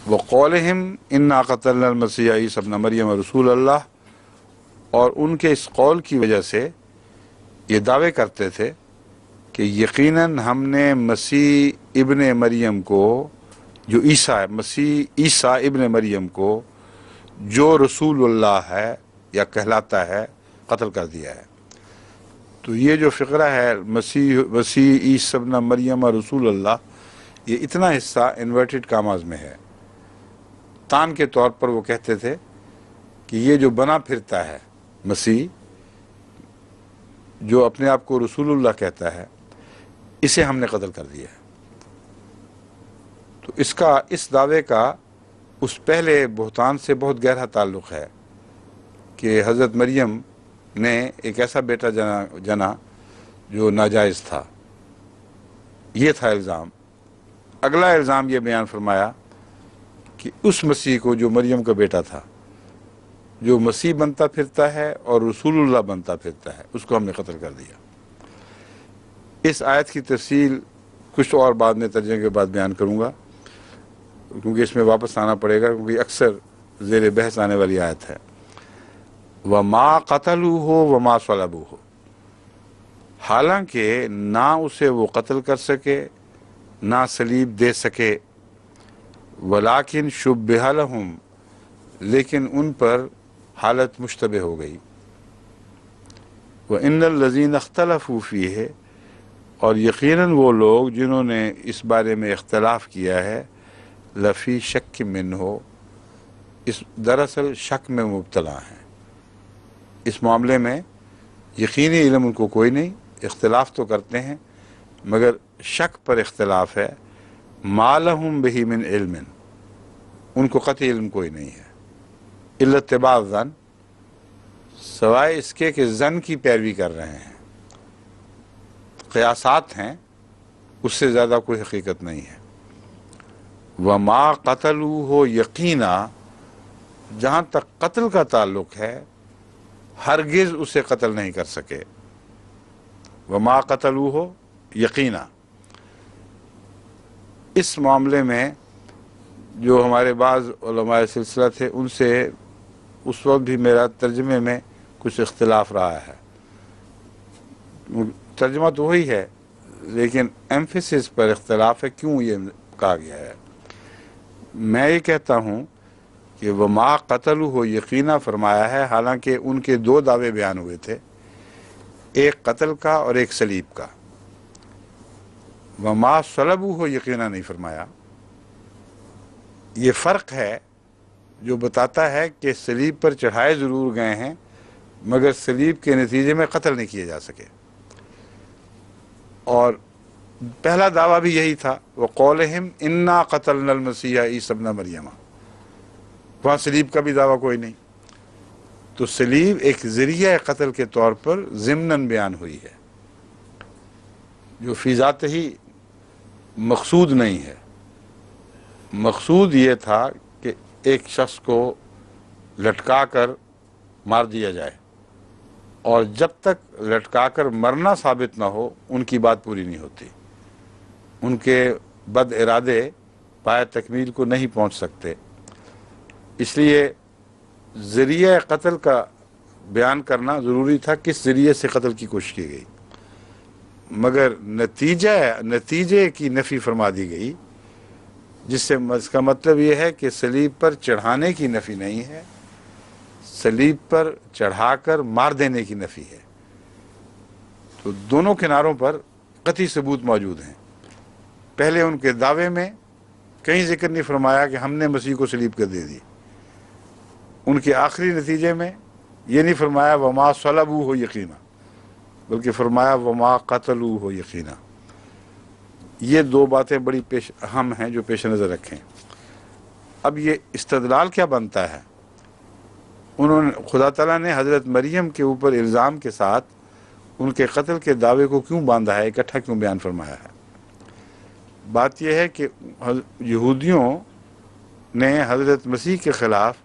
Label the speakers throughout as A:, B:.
A: وقولہم انا قتلنا المسیح عیسی ابن مریم رسول اللہ، اور ان کے اس قول کی وجہ سے یہ دعوے کرتے تھے کہ یقیناً ہم نے مسیح ابن مریم کو، جو عیسیٰ ہے، مسیح عیسیٰ ابن مریم کو جو رسول اللہ ہے یا کہلاتا ہے، قتل کر دیا ہے۔ تو یہ جو فقرہ ہے مسیح عیسی ابن مریم رسول اللہ، یہ اتنا حصہ انورٹڈ کاماز میں ہے۔ تان کے طور پر وہ کہتے تھے کہ یہ جو بنا پھرتا ہے مسیح، جو اپنے آپ کو رسول اللہ کہتا ہے، اسے ہم نے قتل کر دیا ہے۔ تو اس دعوے کا اس پہلے بہتان سے بہت گہرا تعلق ہے کہ حضرت مریم نے ایک ایسا بیٹا جنا جو ناجائز تھا۔ یہ تھا الزام۔ اگلا الزام یہ بیان فرمایا کہ اس مسیح کو جو مریم کا بیٹا تھا، جو مسیح بنتا پھرتا ہے اور رسول اللہ بنتا پھرتا ہے، اس کو ہم نے قتل کر دیا۔ اس آیت کی تفصیل کچھ اور بعد میں ترجمے کے بعد بیان کروں گا، کیونکہ اس میں واپس آنا پڑے گا، کیونکہ اکثر زیر بحث آنے والی آیت ہے۔ وَمَا قَتَلُوهُ وَمَا صَلَبُوهُ، حالانکہ نہ اسے وہ قتل کر سکے نہ صلیب دے سکے، وَلَٰكِن شُبِّهَ لَهُمْ، لیکن ان پر حالت مشتبہ ہو گئی۔ وَإِنَّ الَّذِينَ اخْتَلَفُوا فِيهِ، اور یقیناً وہ لوگ جنہوں نے اس بارے میں اختلاف کیا ہے، لفی شک منہ، دراصل شک میں مبتلا ہیں۔ اس معاملے میں یقینی علم ان کو کوئی نہیں، اختلاف تو کرتے ہیں مگر شک پر اختلاف ہے۔ ما لہم بہ من علم، ان کو قطعی علم کوئی نہیں ہے، الا اتباع الظن، سوائے اس کے کہ ظن کی پیروی کر رہے ہیں، قیاسات ہیں، اس سے زیادہ کوئی حقیقت نہیں ہے۔ وما قتلوہ یقینا، جہاں تک قتل کا تعلق ہے ہرگز اسے قتل نہیں کر سکے۔ وما قتلوہ یقینا، اس معاملے میں جو ہمارے بعض علماء سلسلہ تھے ان سے اس وقت بھی میرا ترجمے میں کچھ اختلاف رہا ہے۔ ترجمہ تو وہی ہے لیکن ایمفیسس پر اختلاف ہے، کیوں یہ کہا گیا ہے۔ میں یہ کہتا ہوں کہ وما قتلوہ یقینا فرمایا ہے، حالانکہ ان کے دو دعوے بیان ہوئے تھے، ایک قتل کا اور ایک صلیب کا۔ وما صلبوہ یقینا نہیں فرمایا۔ یہ فرق ہے جو بتاتا ہے کہ صلیب پر چڑھائے ضرور گئے ہیں مگر صلیب کے نتیجے میں قتل نہیں کیے جا سکے۔ اور پہلا دعویٰ بھی یہی تھا، وقولہم انا قتلنا المسیح عیسی ابن مریم، وہاں صلیب کا بھی دعویٰ کوئی نہیں۔ تو صلیب ایک ذریعہ قتل کے طور پر ضمناً بیان ہوئی ہے، جو فی ذات ہی مقصود نہیں ہے۔ مقصود یہ تھا کہ ایک شخص کو لٹکا کر مار دیا جائے، اور جب تک لٹکا کر مرنا ثابت نہ ہو ان کی بات پوری نہیں ہوتی، ان کے بد ارادے پائے تکمیل کو نہیں پہنچ سکتے۔ اس لیے ذریعہ قتل کا بیان کرنا ضروری تھا، کس ذریعے سے قتل کی کوشش کی گئی، مگر نتیجے کی نفی فرما دی گئی، جس سے اس کا مطلب یہ ہے کہ صلیب پر چڑھانے کی نفی نہیں ہے، صلیب پر چڑھا کر مار دینے کی نفی ہے۔ تو دونوں کناروں پر قطعی ثبوت موجود ہیں۔ پہلے ان کے دعوے میں کہیں ذکر نہیں فرمایا کہ ہم نے مسیح کو صلیب کر دے دی، ان کے آخری نتیجے میں یہ نہیں فرمایا وما صلبوہ یقینا، بلکہ فرمایا وما قتلوہ یقینا۔ یہ دو باتیں بڑی اہم ہیں جو پیش نظر رکھیں۔ اب یہ استدلال کیا بنتا ہے؟ خدا تعالیٰ نے حضرت مریم کے اوپر الزام کے ساتھ ان کے قتل کے دعوے کو کیوں باندھا ہے، اکٹھا کیوں بیان فرمایا ہے؟ بات یہ ہے کہ یہودیوں نے حضرت مسیح کے خلاف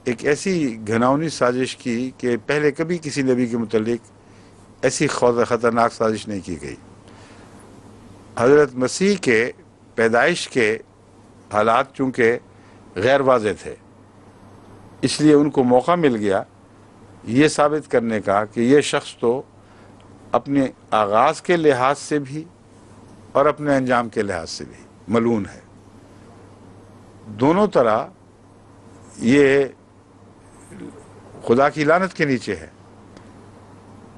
A: ایک ایسی گھناؤنی سازش کی کہ پہلے کبھی کسی نبی کے متعلق ایسی خطرناک سازش نہیں کی گئی۔ حضرت مسیح کے پیدائش کے حالات چونکہ غیر واضح تھے، اس لیے ان کو موقع مل گیا یہ ثابت کرنے کا کہ یہ شخص تو اپنے آغاز کے لحاظ سے بھی اور اپنے انجام کے لحاظ سے بھی ملعون ہے، دونوں طرح یہ خدا کی لعنت کے نیچے ہے۔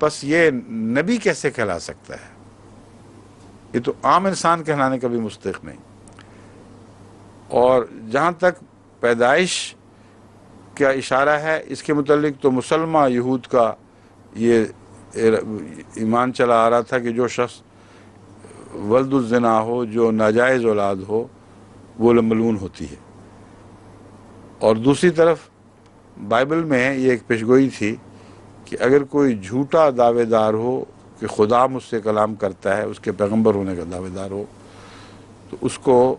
A: بس یہ نبی کیسے کہلا سکتا ہے؟ یہ تو عام انسان کہلانے کا بھی مستحق نہیں۔ اور جہاں تک پیدائش کا اشارہ ہے، اس کے متعلق تو مسلمہ یہود کا یہ ایمان چلا آ رہا تھا کہ جو شخص ولد الزنا ہو، جو ناجائز اولاد ہو، وہ ملعون ہوتی ہے۔ اور دوسری طرف بائبل میں یہ ایک پیشگوئی تھی کہ اگر کوئی جھوٹا دعوے دار ہو کہ خدا مجھ سے کلام کرتا ہے، اس کے پیغمبر ہونے کا دعوے دار ہو، تو اس کو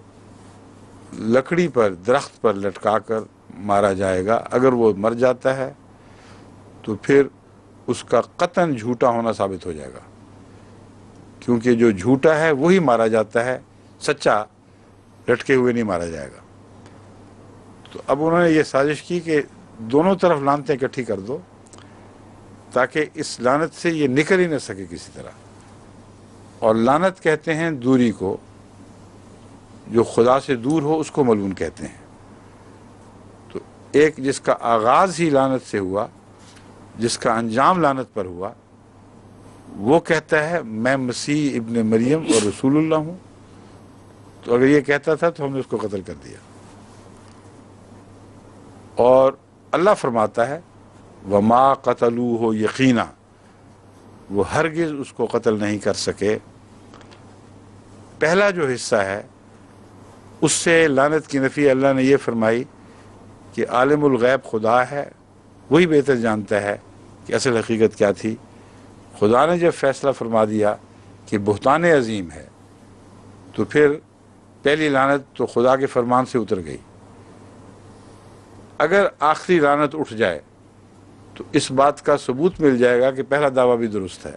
A: لکڑی پر، درخت پر لٹکا کر مارا جائے گا۔ اگر وہ مر جاتا ہے تو پھر اس کا قطعاً جھوٹا ہونا ثابت ہو جائے گا، کیونکہ جو جھوٹا ہے وہی مارا جاتا ہے، سچا لٹکے ہوئے نہیں مارا جائے گا۔ تو اب انہوں نے یہ سازش کی کہ دونوں طرف لعنتیں اکٹھی کر دو تاکہ اس لعنت سے یہ نکل ہی نہ سکے کسی طرح۔ اور لعنت کہتے ہیں دوری کو، جو خدا سے دور ہو اس کو ملعون کہتے ہیں۔ تو ایک جس کا آغاز ہی لعنت سے ہوا، جس کا انجام لعنت پر ہوا، وہ کہتا ہے میں مسیح ابن مریم اور رسول اللہ ہوں۔ تو اگر یہ کہتا تھا تو ہم نے اس کو قتل کر دیا۔ اور اللہ فرماتا ہے وَمَا قَتَلُوهُ یقینا، وہ ہرگز اس کو قتل نہیں کر سکے۔ پہلا جو حصہ ہے اس سے لعنت کی نفی اللہ نے یہ فرمائی کہ عالم الغیب خدا ہے، وہی بہتر جانتا ہے کہ اصل حقیقت کیا تھی۔ خدا نے جب فیصلہ فرما دیا کہ بہتان عظیم ہے، تو پھر پہلی لعنت تو خدا کے فرمان سے اتر گئی۔ اگر آخری لعنت اٹھ جائے تو اس بات کا ثبوت مل جائے گا کہ پہلا دعویٰ بھی درست ہے۔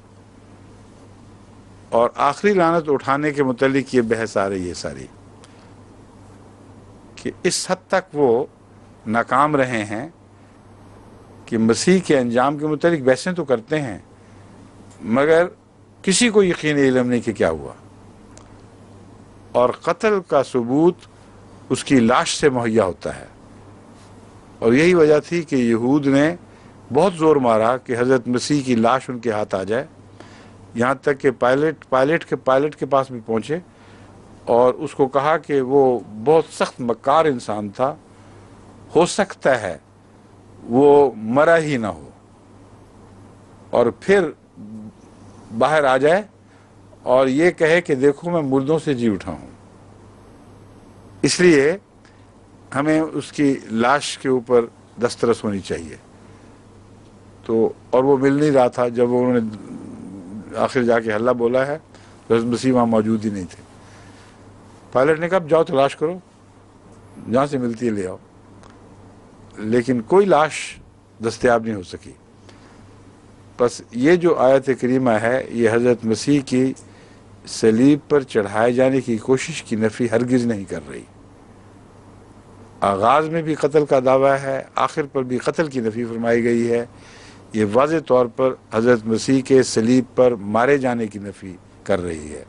A: اور آخری لعنت اٹھانے کے متعلق یہ بحث آ رہی ہے ساری، کہ اس حد تک وہ ناکام رہے ہیں کہ مسیح کے انجام کے متعلق بحثیں تو کرتے ہیں، مگر کسی کو یقینی علم نہیں کہ کیا ہوا۔ اور قتل کا ثبوت اس کی لاش سے مہیا ہوتا ہے۔ اور یہی وجہ تھی کہ یہود نے بہت زور مارا کہ حضرت مسیح کی لاش ان کے ہاتھ آ جائے، یہاں تک کہ پائلٹ کے پاس بھی پہنچے اور اس کو کہا کہ وہ بہت سخت مکار انسان تھا، ہو سکتا ہے وہ مرا ہی نہ ہو اور پھر باہر آ جائے اور یہ کہے کہ دیکھو میں مردوں سے جی اٹھا ہوں۔ اس لیے ہمیں اس کی لاش کے اوپر دسترس ہونی چاہیے۔ تو اور وہ مل نہیں رہا تھا۔ جب انہوں نے آخر جا کے حلہ بولا ہے تو حضرت مسیح وہاں موجود ہی نہیں تھے۔ پائلٹ نے کہا جاؤ تلاش کرو، جہاں سے ملتی ہے لے آؤ، لیکن کوئی لاش دستیاب نہیں ہو سکی۔ بس یہ جو آیت کریمہ ہے یہ حضرت مسیح کی صلیب پر چڑھائے جانے کی کوشش کی نفی ہرگز نہیں کر رہی۔ آغاز میں بھی قتل کا دعویٰ ہے، آخر پر بھی قتل کی نفی فرمائی گئی ہے۔ یہ واضح طور پر حضرت مسیح کے صلیب پر مارے جانے کی نفی کر رہی ہے۔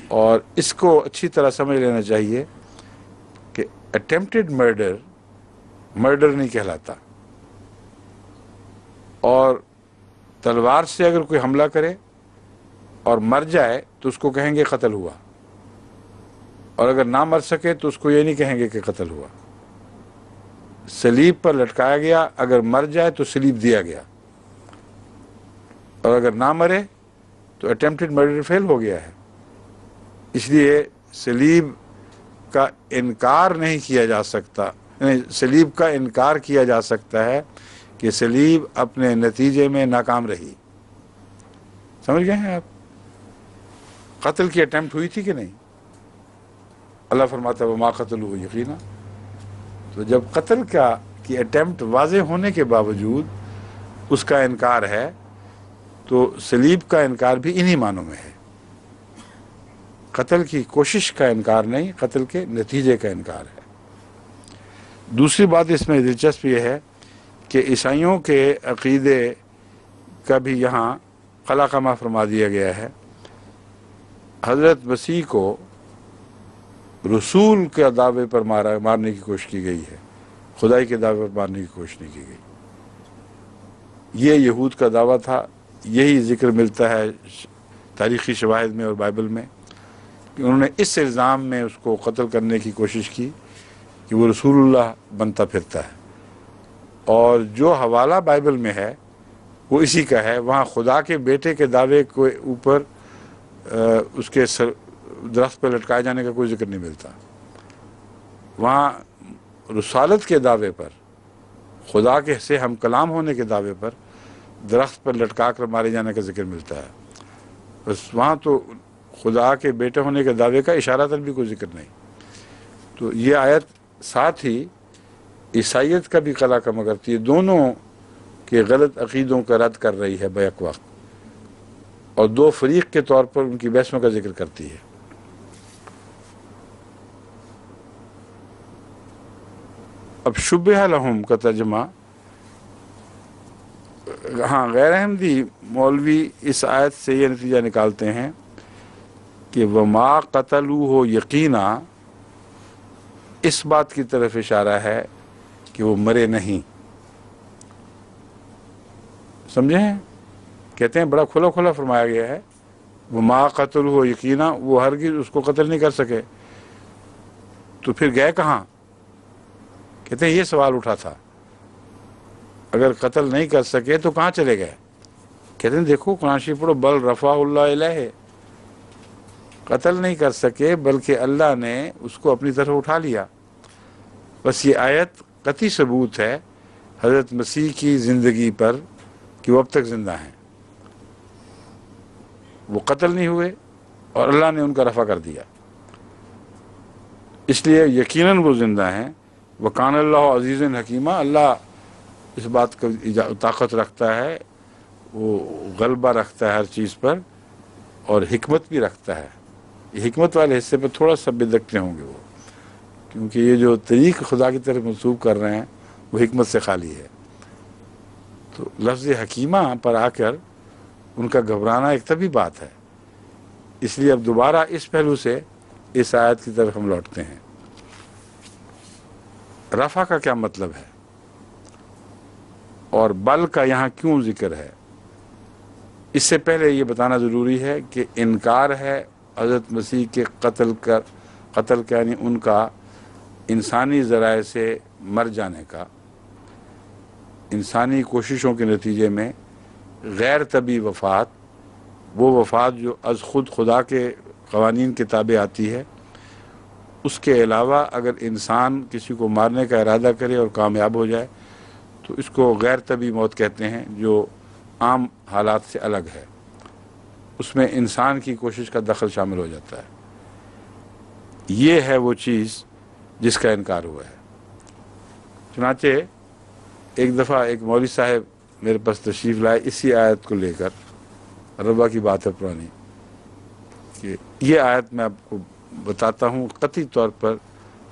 A: اور اس کو اچھی طرح سمجھ لینا چاہیے کہ اٹیمپٹڈ مرڈر نہیں کہلاتا، اور تلوار سے اگر کوئی حملہ کرے اور مر جائے تو اس کو کہیں گے قتل ہوا، اور اگر نہ مر سکے تو اس کو یہ نہیں کہیں گے کہ قتل ہوا۔ صلیب پر لٹکایا گیا، اگر مر جائے تو صلیب دیا گیا، اور اگر نہ مرے تو اٹیمپٹڈ مرڈر فیل ہو گیا ہے۔ اس لیے صلیب کا انکار نہیں کیا جا سکتا، صلیب کا انکار کیا جا سکتا ہے کہ صلیب اپنے نتیجے میں ناکام رہی۔ سمجھ گئے ہیں آپ؟ قتل کی اٹیمپٹ ہوئی تھی کہ نہیں؟ اللہ فرماتا ہے وَمَا قَتَلُوهُ یقینا۔ تو جب قتل کی اٹیمپٹ واضح ہونے کے باوجود اس کا انکار ہے تو صلیب کا انکار بھی انہی معنوں میں ہے۔ قتل کی کوشش کا انکار نہیں، قتل کے نتیجے کا انکار ہے۔ دوسری بات اس میں دلچسپ یہ ہے کہ عیسائیوں کے عقیدے کا بھی یہاں قلع قمع فرما دیا گیا ہے۔ حضرت مسیح کو رسول کے دعوے پر مارنے کی کوشش کی گئی ہے، خدائی کے دعوے پر مارنے کی کوشش نہیں کی گئی۔ یہ یہود کا دعویٰ تھا، یہی ذکر ملتا ہے تاریخی شواہد میں اور بائبل میں کہ انہوں نے اس الزام میں اس کو قتل کرنے کی کوشش کی کہ وہ رسول اللہ بنتا پھرتا ہے، اور جو حوالہ بائبل میں ہے وہ اسی کا ہے۔ وہاں خدا کے بیٹے کے دعوے کے اوپر اس کے درخت پہ لٹکائے جانے کا کوئی ذکر نہیں ملتا۔ وہاں رسالت کے دعوے پر، خدا کے سے ہم کلام ہونے کے دعوے پر درخت پر لٹکا کر مارے جانے کا ذکر ملتا ہے، بس وہاں تو خدا کے بیٹے ہونے کے دعوے کا اشارتاً بھی کوئی ذکر نہیں۔ تو یہ آیت ساتھ ہی عیسائیت کا بھی قلع قمع کرتی ہے، دونوں کے غلط عقیدوں کا رد کر رہی ہے بیک وقت، اور دو فریق کے طور پر ان کی بحثوں کا ذکر کرتی ہے۔ اب شبہ لہم کا ترجمہ، ہاں غیر احمدی مولوی اس آیت سے یہ نتیجہ نکالتے ہیں کہ وما قتلوہ یقینا، اس بات کی طرف اشارہ ہے کہ وہ مرے نہیں۔ سمجھے ہیں؟ کہتے ہیں بڑا کھلا کھلا فرمایا گیا ہے، وما قتلوہ یقینا، وہ ہرگز اس کو قتل نہیں کر سکے، تو پھر گئے کہاں؟ کہتے ہیں یہ سوال اٹھا تھا، اگر قتل نہیں کر سکے تو کہاں چلے گئے؟ کہتے ہیں دیکھو قرآن شریف پڑھو، بل رفع اللہ الیہ، قتل نہیں کر سکے بلکہ اللہ نے اس کو اپنی طرف اٹھا لیا۔ بس یہ آیت قطعی ثبوت ہے حضرت مسیح کی زندگی پر کہ وہ اب تک زندہ ہیں، وہ قتل نہیں ہوئے اور اللہ نے ان کا رفع کر دیا، اس لیے یقیناً وہ زندہ ہیں۔ وَقَانَ اللَّهُ عَزِيزٌ حَكِيمًا، اللہ اس بات کا طاقت رکھتا ہے، وہ غلبہ رکھتا ہے ہر چیز پر، اور حکمت بھی رکھتا ہے۔ یہ حکمت والے حصے پہ تھوڑا سا بدکتے ہوں گے وہ، کیونکہ یہ جو طریق خدا کی طرف منسوب کر رہے ہیں وہ حکمت سے خالی ہے۔ تو لفظ حکیمہ پر آ کر ان کا گھبرانا ایک طبی بات ہے، اس لیے اب دوبارہ اس پہلو سے اس آیت کی طرف ہم لوٹتے ہیں۔ رفع کا کیا مطلب ہے اور بل کا یہاں کیوں ذکر ہے؟ اس سے پہلے یہ بتانا ضروری ہے کہ انکار ہے حضرت مسیح کے قتل کا یعنی ان کا انسانی ذرائع سے مر جانے کا، انسانی کوششوں کے نتیجے میں غیر طبی وفات، وہ وفات جو از خود خدا کے قوانین کے تابع آتی ہے۔ اس کے علاوہ اگر انسان کسی کو مارنے کا ارادہ کرے اور کامیاب ہو جائے تو اس کو غیر طبی موت کہتے ہیں، جو عام حالات سے الگ ہے، اس میں انسان کی کوشش کا دخل شامل ہو جاتا ہے۔ یہ ہے وہ چیز جس کا انکار ہوا ہے۔ چنانچہ ایک دفعہ ایک مولوی صاحب میرے پاس تشریف لائے اسی آیت کو لے کر، ربا کی بات ہے پرانی، کہ یہ آیت میں آپ کو بتاتا ہوں قطعی طور پر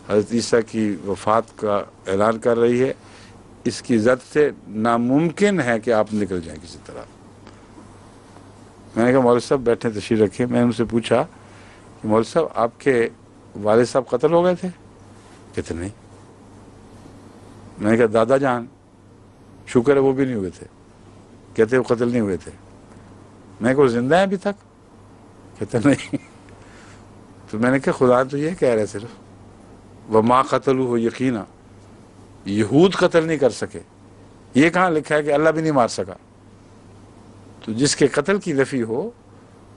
A: حضرت عیسیٰ کی وفات کا اعلان کر رہی ہے، اس کی زد سے ناممکن ہے کہ آپ نکل جائیں کسی طرح۔ میں نے کہا مولوی صاحب بیٹھے تشریف رکھے، میں نے ان سے پوچھا کہ مولوی صاحب آپ کے والد صاحب قتل ہو گئے تھے؟ کہتے نہیں۔ میں نے کہا دادا جان؟ شکر ہے وہ بھی نہیں ہوئے تھے۔ کہتے وہ قتل نہیں ہوئے تھے۔ میں نے کہا وہ زندہ ہیں ابھی تک؟ کہتے نہیں۔ تو میں نے کہا خدا تو یہ کہہ رہے صرف وما قتلوہ یقینا، یہود قتل نہیں کر سکے، یہ کہاں لکھا ہے کہ اللہ بھی نہیں مار سکا؟ تو جس کے قتل کی نفی ہو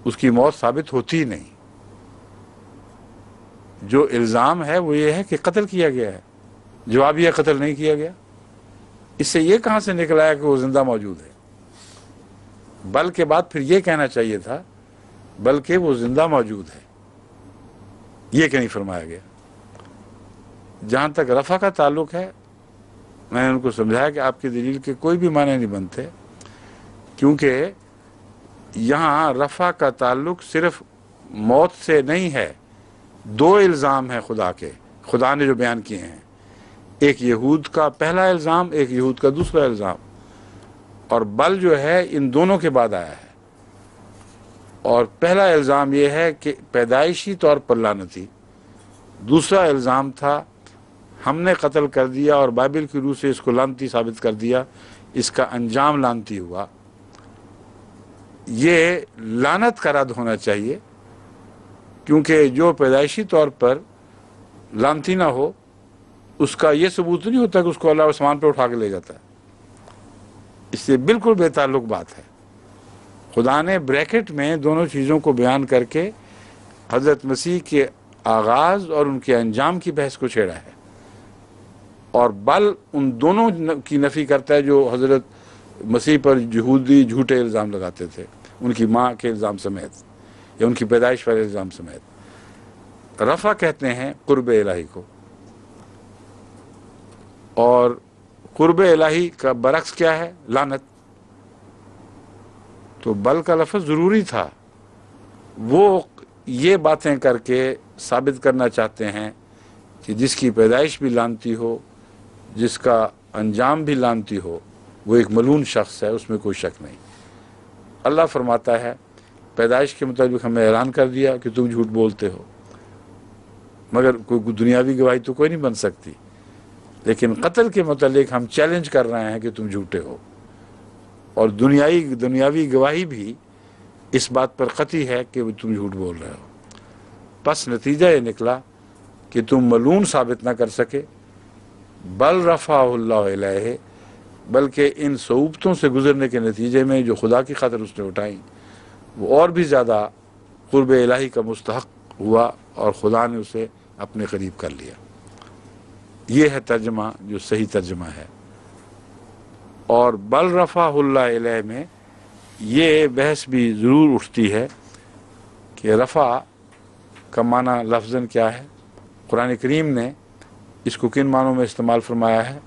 A: اس کی موت ثابت ہوتی ہی نہیں۔ جو الزام ہے وہ یہ ہے کہ قتل کیا گیا ہے، جواب یہ قتل نہیں کیا گیا۔ اس سے یہ کہاں سے نکلا ہے کہ وہ زندہ موجود ہے؟ بل کے بعد پھر یہ کہنا چاہیے تھا بلکہ وہ زندہ موجود ہے، یہ کہ نہیں فرمایا گیا۔ جہاں تک رفع کا تعلق ہے، میں نے ان کو سمجھایا کہ آپ کی دلیل کے کوئی بھی معنی نہیں بنتے، کیونکہ یہاں رفع کا تعلق صرف موت سے نہیں ہے۔ دو الزام ہیں خدا کے، خدا نے جو بیان کیے ہیں۔ ایک یہود کا پہلا الزام، ایک یہود کا دوسرا الزام، اور بل جو ہے ان دونوں کے بعد آیا ہے۔ اور پہلا الزام یہ ہے کہ پیدائشی طور پر لعنتی، دوسرا الزام تھا ہم نے قتل کر دیا اور بائبل کی روح سے اس کو لعنتی ثابت کر دیا، اس کا انجام لعنتی ہوا۔ یہ لعنت کا رد ہونا چاہیے، کیونکہ جو پیدائشی طور پر لعنتی نہ ہو اس کا یہ ثبوت نہیں ہوتا کہ اس کو اللہ آسمان پہ اٹھا کے لے جاتا ہے۔ اس سے بالکل بے تعلق بات ہے۔ خدا نے بریکٹ میں دونوں چیزوں کو بیان کر کے حضرت مسیح کے آغاز اور ان کے انجام کی بحث کو چھیڑا ہے، اور بل ان دونوں کی نفی کرتا ہے جو حضرت مسیح پر یہودی جھوٹے الزام لگاتے تھے، ان کی ماں کے الزام سمیت یا ان کی پیدائش والے الزام سمیت۔ رفع کہتے ہیں قرب الہی کو، اور قرب الہی کا برعکس کیا ہے؟ لعنت۔ تو بل کا لفظ ضروری تھا۔ وہ یہ باتیں کر کے ثابت کرنا چاہتے ہیں کہ جس کی پیدائش بھی لعنتی ہو، جس کا انجام بھی لعنتی ہو، وہ ایک ملعون شخص ہے، اس میں کوئی شک نہیں۔ اللہ فرماتا ہے پیدائش کے مطابق ہمیں اعلان کر دیا کہ تم جھوٹ بولتے ہو، مگر کوئی دنیاوی گواہی تو کوئی نہیں بن سکتی، لیکن قتل کے متعلق ہم چیلنج کر رہے ہیں کہ تم جھوٹے ہو، اور دنیاوی گواہی بھی اس بات پر قطعی ہے کہ تم جھوٹ بول رہے ہو۔ پس نتیجہ یہ نکلا کہ تم ملعون ثابت نہ کر سکے، بل رفع اللہ الیہ، بلکہ ان صعوبتوں سے گزرنے کے نتیجے میں جو خدا کی خاطر اس نے اٹھائیں وہ اور بھی زیادہ قرب الہی کا مستحق ہوا، اور خدا نے اسے اپنے قریب کر لیا۔ یہ ہے ترجمہ جو صحیح ترجمہ ہے۔ اور بل رفع اللہ الیہ میں یہ بحث بھی ضرور اٹھتی ہے کہ رفع کا معنی لفظاً کیا ہے، قرآن کریم نے اس کو کن معنوں میں استعمال فرمایا ہے،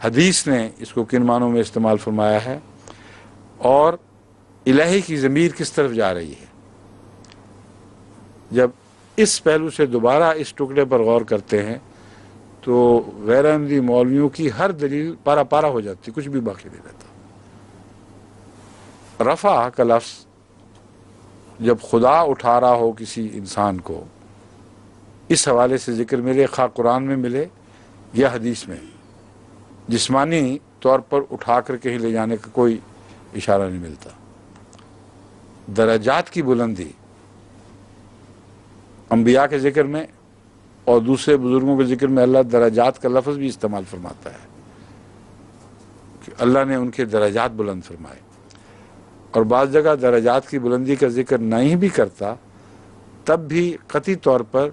A: حدیث نے اس کو کن معنوں میں استعمال فرمایا ہے، اور الہی کی ضمیر کس طرف جا رہی ہے۔ جب اس پہلو سے دوبارہ اس ٹکڑے پر غور کرتے ہیں تو غیر احمدی مولویوں کی ہر دلیل پارا پارا ہو جاتی، کچھ بھی باقی نہیں رہتا۔ رفع کا لفظ جب خدا اٹھا رہا ہو کسی انسان کو، اس حوالے سے ذکر ملے، خواہ قرآن میں ملے یا حدیث میں، جسمانی طور پر اٹھا کر کہیں لے جانے کا کوئی اشارہ نہیں ملتا۔ درجات کی بلندی انبیاء کے ذکر میں اور دوسرے بزرگوں کے ذکر میں اللہ درجات کا لفظ بھی استعمال فرماتا ہے کہ اللہ نے ان کے درجات بلند فرمائے، اور بعض جگہ درجات کی بلندی کا ذکر نہیں بھی کرتا، تب بھی قطعی طور پر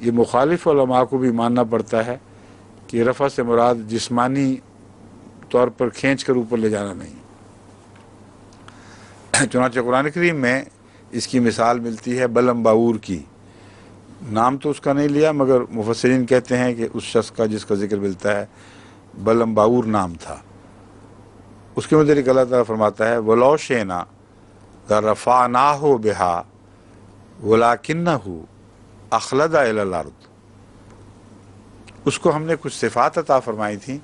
A: یہ مخالف علماء کو بھی ماننا پڑتا ہے کہ رفع سے مراد جسمانی طور پر کھینچ کر اوپر لے جانا نہیں۔ چنانچہ قرآن کریم میں اس کی مثال ملتی ہے بلم باور کی۔ نام تو اس کا نہیں لیا، مگر مفسرین کہتے ہیں کہ اس شخص کا جس کا ذکر ملتا ہے بلم باور نام تھا۔ اس کے متعلق اللہ تعالیٰ فرماتا ہے وَلَوْ شِئْنَا لَرَفَعْنَاهُ بِهَا وَلَكِنَّهُ أَخْلَدَ إِلَى الْأَرْضِ۔ اس کو ہم نے کچھ صفات عطا فرمائی تھیں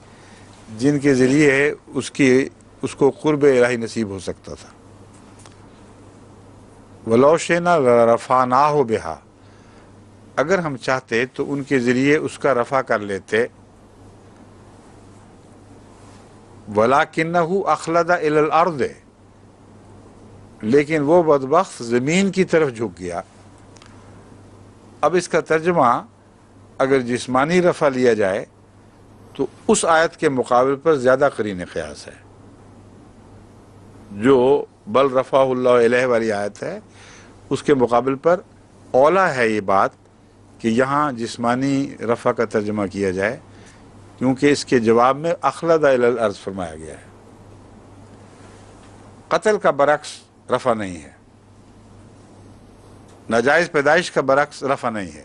A: جن کے ذریعے اس کو قرب الہی نصیب ہو سکتا تھا۔ وَلَوْ شِئْنَا لَرَفَعْنَاهُ بِهَا، اگر ہم چاہتے تو ان کے ذریعے اس کا رفع کر لیتے، وَلَكِنَّهُ أَخْلَدَ إِلَى الْأَرْضِ، لیکن وہ بدبخت زمین کی طرف جھک گیا۔ اب اس کا ترجمہ اگر جسمانی رفع لیا جائے تو اس آیت کے مقابل پر زیادہ قرین قیاس ہے، جو بل رفع اللہ الیہ والی آیت ہے، اس کے مقابل پر اولا ہے یہ بات کہ یہاں جسمانی رفع کا ترجمہ کیا جائے، کیونکہ اس کے جواب میں اخلد الی الارض فرمایا گیا ہے۔ قتل کا برعکس رفع نہیں ہے، ناجائز پیدائش کا برعکس رفع نہیں ہے،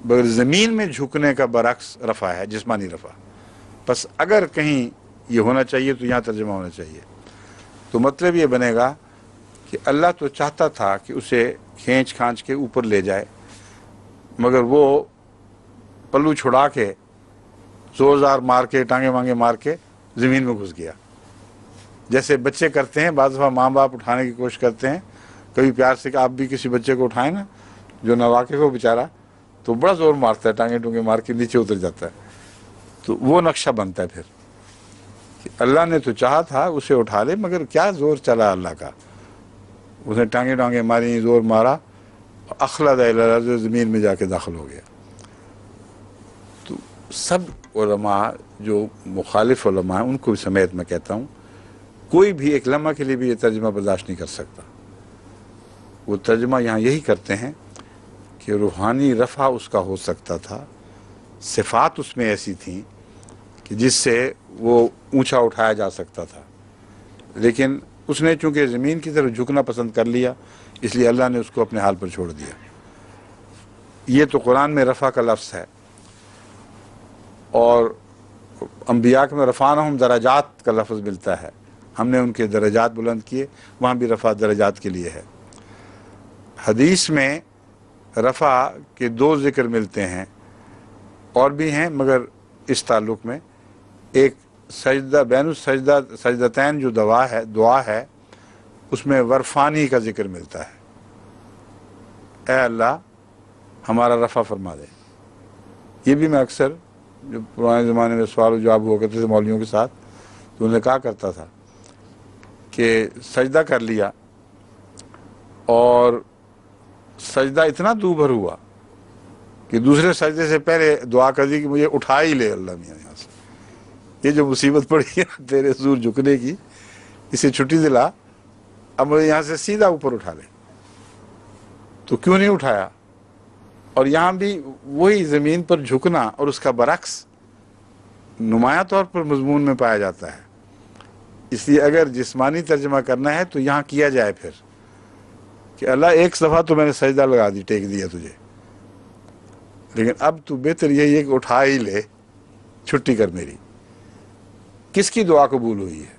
A: بغیر زمین میں جھکنے کا برعکس رفع ہے، جسمانی رفع۔ بس اگر کہیں یہ ہونا چاہیے تو یہاں ترجمہ ہونا چاہیے، تو مطلب یہ بنے گا کہ اللہ تو چاہتا تھا کہ اسے کھینچ کھانچ کے اوپر لے جائے، مگر وہ پلو چھڑا کے زور زار مار کے ٹانگے مانگے مار کے زمین میں گھس گیا، جیسے بچے کرتے ہیں۔ بعض دفعہ ماں باپ اٹھانے کی کوشش کرتے ہیں، کبھی پیار سے کہ آپ بھی کسی بچے کو اٹھائیں نا جو ناواقف ہو بیچارہ، تو بڑا زور مارتا ہے، ٹانگے ٹونگے مار کے نیچے اتر جاتا ہے۔ تو وہ نقشہ بنتا ہے پھر کہ اللہ نے تو چاہا تھا اسے اٹھا لے، مگر کیا زور چلا اللہ کا، اس نے ٹانگے ماری، زور مارا، اخلد الی الارض، زمین میں جا کے داخل ہو گیا۔ تو سب علماء جو مخالف علماء ہیں ان کو بھی سمیت میں کہتا ہوں، کوئی بھی ایک لمحہ کے لیے بھی یہ ترجمہ برداشت نہیں کر سکتا۔ وہ ترجمہ یہاں یہی کرتے ہیں کہ روحانی رفع اس کا ہو سکتا تھا، صفات اس میں ایسی تھیں کہ جس سے وہ اونچا اٹھایا جا سکتا تھا، لیکن اس نے چونکہ زمین کی طرف جھکنا پسند کر لیا، اس لیے اللہ نے اس کو اپنے حال پر چھوڑ دیا۔ یہ تو قرآن میں رفع کا لفظ ہے، اور انبیاء میں رفعناہم درجات کا لفظ ملتا ہے، ہم نے ان کے درجات بلند کیے، وہاں بھی رفع درجات کے لیے ہے۔ حدیث میں رفع کے دو ذکر ملتے ہیں، اور بھی ہیں مگر اس تعلق میں ایک سجدہ بین السجدہ سجدتین جو دعا ہے اس میں ورفانی کا ذکر ملتا ہے، اے اللہ ہمارا رفع فرما دے۔ یہ بھی میں اکثر جو پرانے زمانے میں سوال و جواب ہوا کرتے تھے مولویوں کے ساتھ، تو انہیں کہا کرتا تھا کہ سجدہ کر لیا اور سجدہ اتنا دوبھر ہوا کہ دوسرے سجدے سے پہلے دعا کر دی کہ مجھے اٹھا ہی لے اللہ میاں یہاں سے، یہ جو مصیبت پڑی ہے تیرے حضور جھکنے کی، اسے چھٹی دلا، اب مجھے یہاں سے سیدھا اوپر اٹھا لے۔ تو کیوں نہیں اٹھایا؟ اور یہاں بھی وہی زمین پر جھکنا اور اس کا برعکس نمایاں طور پر مضمون میں پایا جاتا ہے، اس لیے اگر جسمانی ترجمہ کرنا ہے تو یہاں کیا جائے پھر کہ اللہ ایک دفعہ تو میں نے سجدہ لگا دی، ٹیک دیا تجھے، لیکن اب تو بہتر یہی ہے کہ اٹھا ہی لے، چھٹی کر میری۔ کس کی دعا قبول ہوئی ہے؟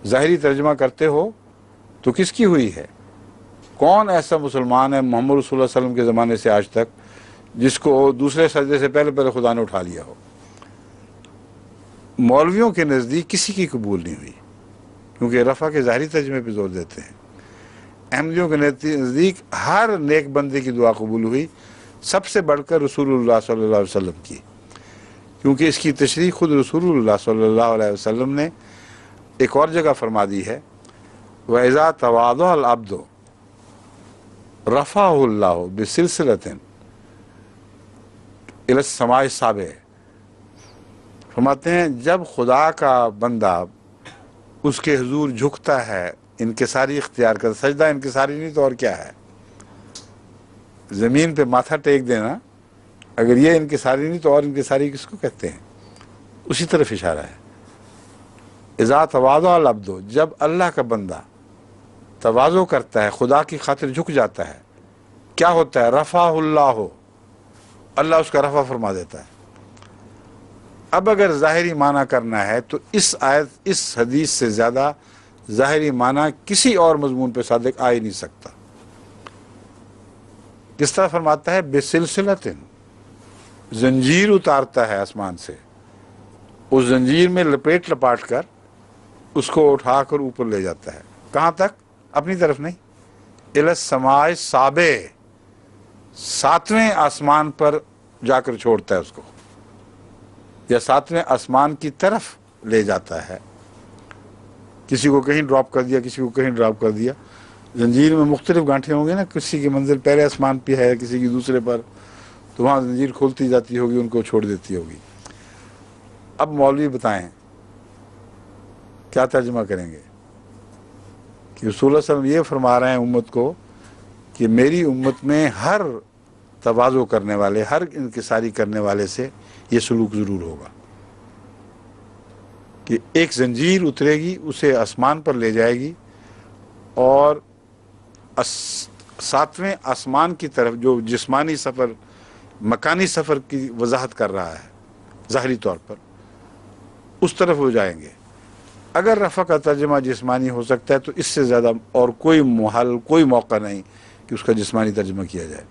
A: ظاہری ترجمہ کرتے ہو تو کس کی ہوئی ہے؟ کون ایسا مسلمان ہے محمد رسول اللہ علیہ وسلم کے زمانے سے آج تک جس کو دوسرے سجدے سے پہلے خدا نے اٹھا لیا ہو؟ مولویوں کے نزدیک کسی کی قبول نہیں ہوئی، کیونکہ رفع کے ظاہری ترجمے پہ زور دیتے ہیں۔ احمدیوں کے نزدیک ہر نیک بندے کی دعا قبول ہوئی، سب سے بڑھ کر رسول اللہ صلی اللہ علیہ وسلم کی، کیونکہ اس کی تشریح خود رسول اللہ صلی اللہ علیہ وسلم نے ایک اور جگہ فرما دی ہے، وَإِذَا تَوَاضَعَ الْعَبْدُ رَفَعَهُ اللَّهُ بِسِلْسِلَةٍ إِلَى السَّمَاءِ السَّابِعِ۔ فرماتے ہیں جب خدا کا بندہ اس کے حضور جھکتا ہے، انکساری اختیار کرتا، سجدہ انکساری نہیں تو اور کیا ہے؟ زمین پہ ماتھا ٹیک دینا، اگر یہ انکساری نہیں تو اور انکساری کس کو کہتے ہیں؟ اسی طرف اشارہ ہے۔ اذا تواضع العبد، جب اللہ کا بندہ تواضع کرتا ہے، خدا کی خاطر جھک جاتا ہے، کیا ہوتا ہے؟ رفعہ اللہ، اللہ اس کا رفع فرما دیتا ہے۔ اب اگر ظاہری معنی کرنا ہے تو اس آیت اس حدیث سے زیادہ ظاہری معنی کسی اور مضمون پہ صادق آ ہی نہیں سکتا۔ کس طرح فرماتا ہے؟ بسلسلۃ، زنجیر اتارتا ہے آسمان سے، اس زنجیر میں لپاٹ کر اس کو اٹھا کر اوپر لے جاتا ہے۔ کہاں تک؟ اپنی طرف نہیں، الی السماء السابع، ساتویں آسمان پر جا کر چھوڑتا ہے اس کو، یا ساتویں آسمان کی طرف لے جاتا ہے۔ کسی کو کہیں ڈراپ کر دیا، کسی کو کہیں ڈراپ کر دیا، زنجیر میں مختلف گانٹھیں ہوں گی نا، کسی کی منزل پہلے آسمان پہ ہے، کسی کی دوسرے پر، تو وہاں زنجیر کھولتی جاتی ہوگی، ان کو چھوڑ دیتی ہوگی۔ اب مولوی بتائیں کیا ترجمہ کریں گے کہ رسول اللہ صلی اللہ علیہ وسلم یہ فرما رہے ہیں امت کو کہ میری امت میں ہر تواضع کرنے والے، ہر انکساری کرنے والے سے یہ سلوک ضرور ہوگا کہ ایک زنجیر اترے گی، اسے آسمان پر لے جائے گی، اور ساتویں آسمان کی طرف، جو جسمانی سفر، مکانی سفر کی وضاحت کر رہا ہے ظاہری طور پر، اس طرف ہو جائیں گے۔ اگر رفع کا ترجمہ جسمانی ہو سکتا ہے تو اس سے زیادہ اور کوئی محل، کوئی موقع نہیں کہ اس کا جسمانی ترجمہ کیا جائے،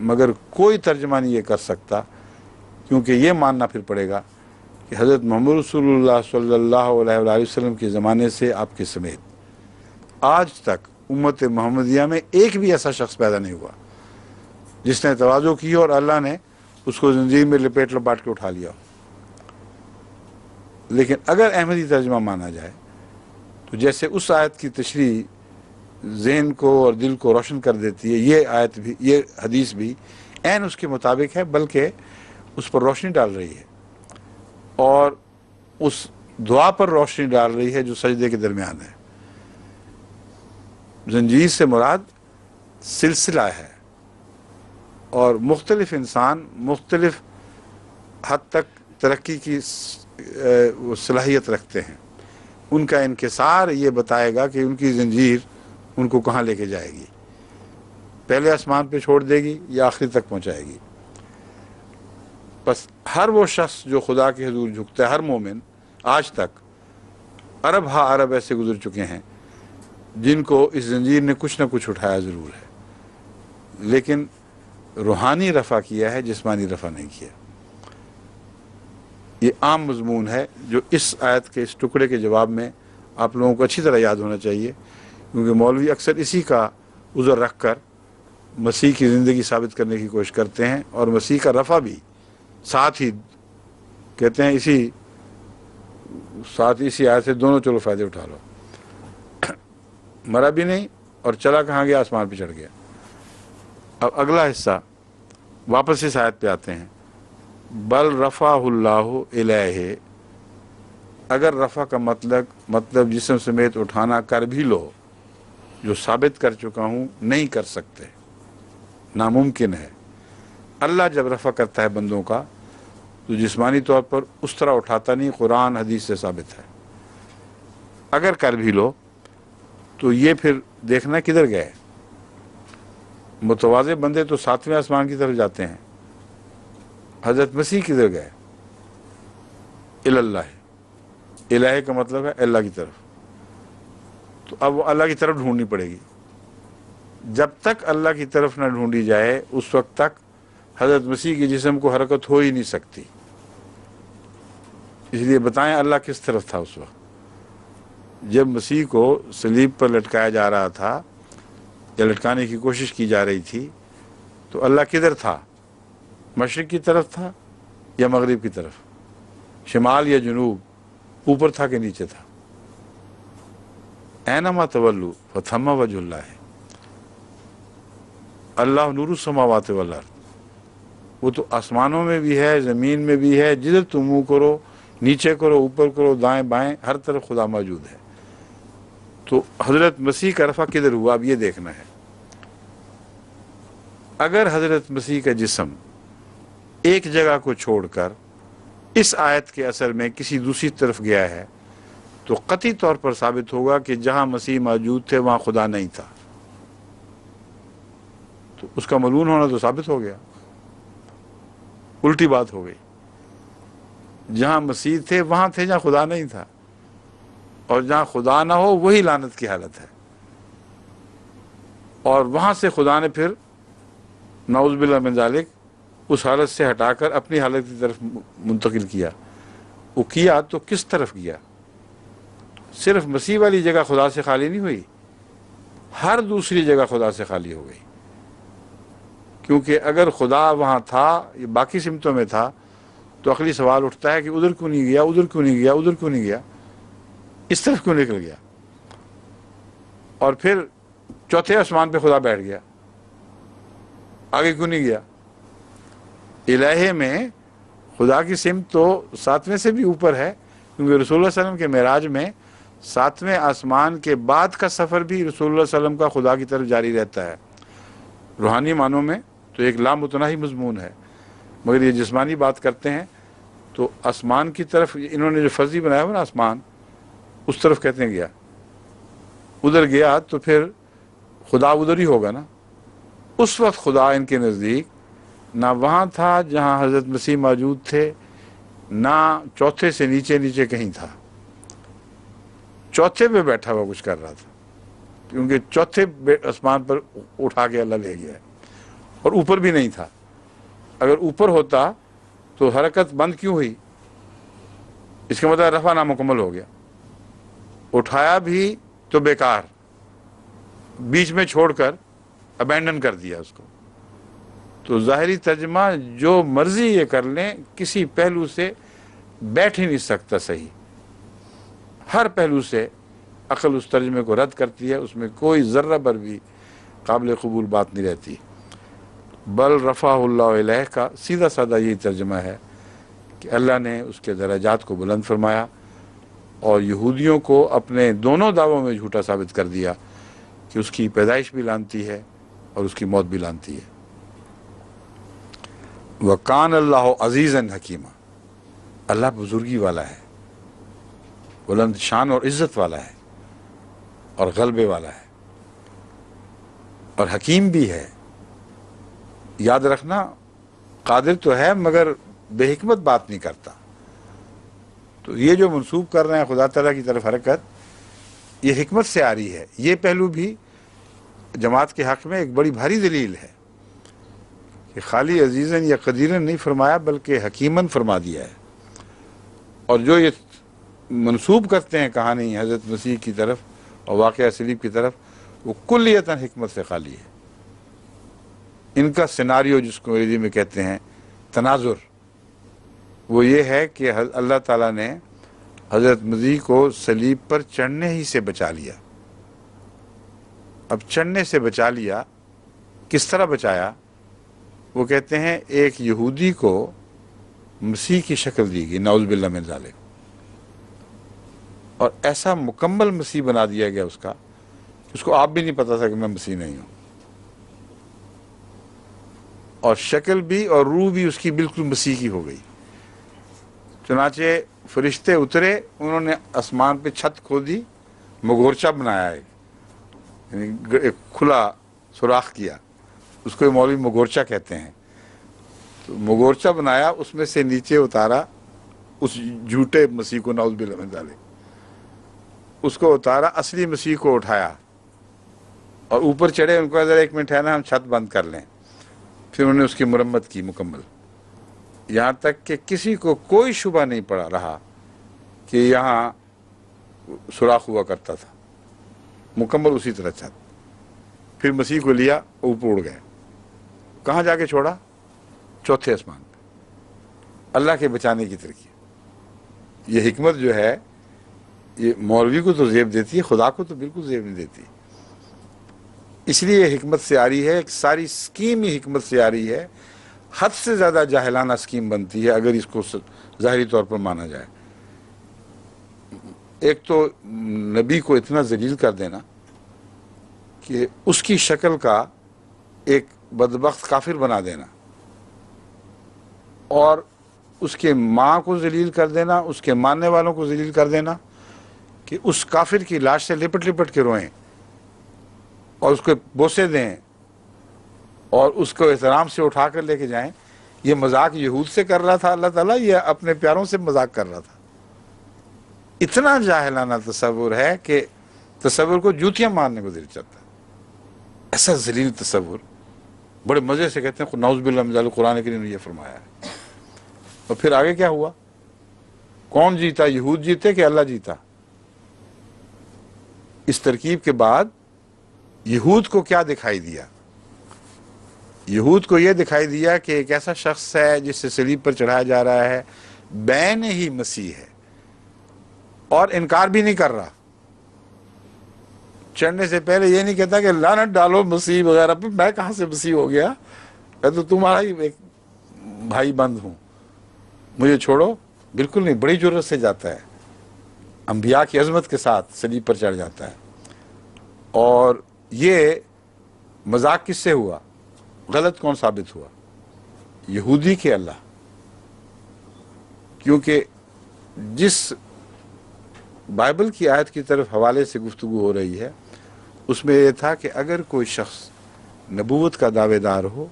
A: مگر کوئی ترجمہ نہیں یہ کر سکتا کیونکہ یہ ماننا پھر پڑے گا کہ حضرت محمد رسول اللہ صلی اللہ علیہ وآلہ وسلم کے زمانے سے آپ کے سمیت آج تک امت محمدیہ میں ایک بھی ایسا شخص پیدا نہیں ہوا جس نے تواضع کی اور اللہ نے اس کو زنجیر میں لپیٹ لپاٹ کے اٹھا لیا. لیکن اگر احمدی ترجمہ مانا جائے تو جیسے اس آیت کی تشریح ذہن کو اور دل کو روشن کر دیتی ہے، یہ آیت بھی، یہ حدیث بھی عین اس کے مطابق ہے، بلکہ اس پر روشنی ڈال رہی ہے اور اس دعا پر روشنی ڈال رہی ہے جو سجدے کے درمیان ہے. زنجیر سے مراد سلسلہ ہے، اور مختلف انسان مختلف حد تک ترقی کی صلاحیت رکھتے ہیں. ان کا انکسار یہ بتائے گا کہ ان کی زنجیر ان کو کہاں لے کے جائے گی، پہلے آسمان پہ چھوڑ دے گی یا آخری تک پہنچائے گی. بس ہر وہ شخص جو خدا کے حضور جھکتا ہے، ہر مومن آج تک عرب ہا عرب ایسے گزر چکے ہیں جن کو اس زنجیر نے کچھ نہ کچھ اٹھایا ضرور ہے، لیکن روحانی رفع کیا ہے، جسمانی رفع نہیں کیا. یہ عام مضمون ہے جو اس آیت کے اس ٹکڑے کے جواب میں آپ لوگوں کو اچھی طرح یاد ہونا چاہیے، کیونکہ مولوی اکثر اسی کا عذر رکھ کر مسیح کی زندگی ثابت کرنے کی کوشش کرتے ہیں، اور مسیح کا رفع بھی ساتھ ہی کہتے ہیں اسی آیت سے دونوں چلو فائدے اٹھا لو. مرا بھی نہیں اور چلا کہاں گیا، آسمان پہ چڑھ گیا. اب اگلا حصہ واپس اس آیت پہ آتے ہیں. بل رفع اللہ الیہ، اگر رفع کا مطلب جسم سمیت اٹھانا کر بھی لو، جو ثابت کر چکا ہوں نہیں کر سکتے، ناممکن ہے. اللہ جب رفع کرتا ہے بندوں کا تو جسمانی طور پر اس طرح اٹھاتا نہیں، قرآن حدیث سے ثابت ہے. اگر کر بھی لو تو یہ پھر دیکھنا کدھر گئے. متواضع بندے تو 7ویں آسمان کی طرف جاتے ہیں، حضرت مسیح کدھر گئے؟ الاللہ. الہ کا مطلب ہے اللہ کی طرف. تو اب وہ اللہ کی طرف ڈھونڈنی پڑے گی. جب تک اللہ کی طرف نہ ڈھونڈی جائے اس وقت تک حضرت مسیح کے جسم کو حرکت ہو ہی نہیں سکتی. اس لیے بتائیں اللہ کس طرف تھا اس وقت جب مسیح کو صلیب پر لٹکایا جا رہا تھا یا لٹکانے کی کوشش کی جا رہی تھی، تو اللہ کدھر تھا؟ مشرق کی طرف تھا یا مغرب کی طرف؟ شمال یا جنوب؟ اوپر تھا کہ نیچے تھا؟ اینما تولوا فثم وجہ اللہ. اللہ نور السماوات والارض، وہ تو آسمانوں میں بھی ہے، زمین میں بھی ہے. جدھر تم منہ کرو، نیچے کرو، اوپر کرو، دائیں بائیں، ہر طرف خدا موجود ہے. تو حضرت مسیح کا رفع کدھر ہوا، اب یہ دیکھنا ہے. اگر حضرت مسیح کا جسم ایک جگہ کو چھوڑ کر اس آیت کے اثر میں کسی دوسری طرف گیا ہے تو قطعی طور پر ثابت ہوگا کہ جہاں مسیح موجود تھے وہاں خدا نہیں تھا. تو اس کا ملعون ہونا تو ثابت ہو گیا. الٹی بات ہو گئی. جہاں مسیح تھے وہاں تھے جہاں خدا نہیں تھا، اور جہاں خدا نہ ہو وہی لعنت کی حالت ہے. اور وہاں سے خدا نے پھر نعوذ باللہ من ذالک اس حالت سے ہٹا کر اپنی حالت کی طرف منتقل کیا. وہ کیا تو کس طرف کیا؟ صرف مسیح والی جگہ خدا سے خالی نہیں ہوئی، ہر دوسری جگہ خدا سے خالی ہو گئی. کیونکہ اگر خدا وہاں تھا، یہ باقی سمتوں میں تھا، تو عقلی سوال اٹھتا ہے کہ ادھر کیوں نہیں گیا، ادھر کیوں نہیں گیا، ادھر کیوں نہیں گیا، اس طرف کیوں نکل گیا؟ اور پھر چوتھے آسمان پہ خدا بیٹھ گیا، آگے کیوں نہیں گیا؟ الہے میں خدا کی سمت تو 7ویں سے بھی اوپر ہے، کیونکہ رسول اللہ صلی اللہ علیہ وسلم کے معراج میں 7ویں آسمان کے بعد کا سفر بھی رسول اللہ صلی اللہ علیہ وسلم کا خدا کی طرف جاری رہتا ہے. روحانی معنوں میں تو ایک لامتناہی مضمون ہے، مگر یہ جسمانی بات کرتے ہیں تو آسمان کی طرف انہوں نے جو فرضی بنایا ہوا نا آسمان، اس طرف کہتے ہیں گیا. ادھر گیا تو پھر خدا ادھر ہی ہوگا نا. اس وقت خدا ان کے نزدیک نہ وہاں تھا جہاں حضرت مسیح موجود تھے، نہ چوتھے سے نیچے نیچے کہیں تھا. چوتھے پہ بیٹھا ہوا کچھ کر رہا تھا، کیونکہ چوتھے آسمان پر اٹھا کے اللہ لے گیا ہے، اور اوپر بھی نہیں تھا. اگر اوپر ہوتا تو حرکت بند کیوں ہوئی؟ اس کا مطلب رفع نامکمل ہو گیا، اٹھایا بھی تو بیکار، بیچ میں چھوڑ کر ابینڈن کر دیا اس کو۔ تو ظاہری ترجمہ جو مرضی یہ کر لیں، کسی پہلو سے بیٹھ ہی نہیں سکتا صحیح، ہر پہلو سے عقل اس ترجمے کو رد کرتی ہے، اس میں کوئی ذرہ بھر بھی قابل قبول بات نہیں رہتی۔ بل رفع اللہ علیہ کا سیدھا سادہ یہی ترجمہ ہے کہ اللہ نے اس کے درجات کو بلند فرمایا اور یہودیوں کو اپنے دونوں دعووں میں جھوٹا ثابت کر دیا کہ اس کی پیدائش بھی لانتی ہے اور اس کی موت بھی لانتی ہے۔ وَقَانَ اللَّهُ عَزِيزًا حَكِيمًا، اللہ بزرگی والا ہے، بلند شان اور عزت والا ہے اور غلبے والا ہے اور حکیم بھی ہے۔ یاد رکھنا، قادر تو ہے مگر بے حکمت بات نہیں کرتا۔ تو یہ جو منسوب کر رہے ہیں خدا تعالیٰ کی طرف حرکت، یہ حکمت سے آ رہی ہے۔ یہ پہلو بھی جماعت کے حق میں ایک بڑی بھاری دلیل ہے کہ خالی عزیزاً یا قدیراً نہیں فرمایا بلکہ حکیماً فرما دیا ہے۔ اور جو یہ منسوب کرتے ہیں کہانی حضرت مسیح کی طرف اور واقعہ صلیب کی طرف، وہ کلیتاً حکمت سے خالی ہے۔ ان کا سیناریو جس کو انگریزی میں کہتے ہیں تناظر، وہ یہ ہے کہ اللہ تعالیٰ نے حضرت مسیح کو صلیب پر چڑھنے ہی سے بچا لیا۔ اب چڑھنے سے بچا لیا، کس طرح بچایا؟ وہ کہتے ہیں ایک یہودی کو مسیح کی شکل دی گئی، نعوذ باللہ من ذالک، اور ایسا مکمل مسیح بنا دیا گیا اس کا کہ اس کو آپ بھی نہیں پتا تھا کہ میں مسیح نہیں ہوں، اور شکل بھی اور روح بھی اس کی بالکل مسیح کی ہو گئی۔ چنانچہ فرشتے اترے، انہوں نے آسمان پہ چھت کھودی، مغورچہ بنایا ہے، یعنی ایک کھلا سوراخ کیا، اس کو مولوی مغورچہ کہتے ہیں۔ تو مغورچہ بنایا، اس میں سے نیچے اتارا اس جھوٹے مسیح کو، نعوذ باللہ من ذالک، اس کو اتارا، اصلی مسیح کو اٹھایا اور اوپر چڑھے۔ ان کو ذرا ایک منٹ ہے نا، ہم چھت بند کر لیں۔ پھر انہوں نے اس کی مرمت کی مکمل، یہاں تک کہ کسی کو کوئی شبہ نہیں پڑا رہا کہ یہاں سوراخ ہوا کرتا تھا، مکمل اسی طرح چھت۔ پھر مسیح کو لیا، اوپر اڑ گئے۔ کہاں جا کے چھوڑا؟ چوتھے آسمان پہ۔ اللہ کے بچانے کی ترکیب۔ یہ حکمت جو ہے، یہ مولوی کو تو زیب دیتی ہے، خدا کو تو بالکل زیب نہیں دیتی۔ اس لیے یہ حکمت سے آ رہی ہے، ایک ساری سکیم ہی حکمت سے آ رہی ہے۔ حد سے زیادہ جاہلانہ سکیم بنتی ہے اگر اس کو ظاہری طور پر مانا جائے۔ ایک تو نبی کو اتنا ذلیل کر دینا کہ اس کی شکل کا ایک بدبخت کافر بنا دینا، اور اس کے ماں کو ذلیل کر دینا، اس کے ماننے والوں کو ذلیل کر دینا کہ اس کافر کی لاش سے لپٹ لپٹ کے روئیں اور اس کو بوسے دیں اور اس کو احترام سے اٹھا کر لے کے جائیں۔ یہ مذاق یہود سے کر رہا تھا اللہ تعالیٰ، یہ اپنے پیاروں سے مذاق کر رہا تھا۔ اتنا جاہلانہ تصور ہے کہ تصور کو جوتیاں مارنے کو دل چاہتا ہے۔ ایسا ذلیل تصور بڑے مزے سے کہتے ہیں نعوذ باللہ من ذالک، قرآن کریم نے یہ فرمایا ہے۔ اور پھر آگے کیا ہوا؟ کون جیتا؟ یہود جیتے کہ اللہ جیتا؟ اس ترکیب کے بعد یہود کو کیا دکھائی دیا؟ یہود کو یہ دکھائی دیا کہ ایک ایسا شخص ہے جس سے صلیب پر چڑھایا جا رہا ہے، بین ہی مسیح ہے اور انکار بھی نہیں کر رہا۔ چڑھنے سے پہلے یہ نہیں کہتا کہ لعنت ڈالو مسیح وغیرہ پہ، میں کہاں سے مسیح ہو گیا، میں تو تمہارا ہی ایک بھائی بند ہوں، مجھے چھوڑو۔ بالکل نہیں، بڑی جرت سے جاتا ہے، انبیاء کی عظمت کے ساتھ صلیب پر چڑھ جاتا ہے۔ اور یہ مذاق کس سے ہوا؟ غلط کون ثابت ہوا؟ یہودی کے اللہ، کیونکہ جس بائبل کی آیت کی طرف حوالے سے گفتگو ہو رہی ہے اس میں یہ تھا کہ اگر کوئی شخص نبوت کا دعوے دار ہو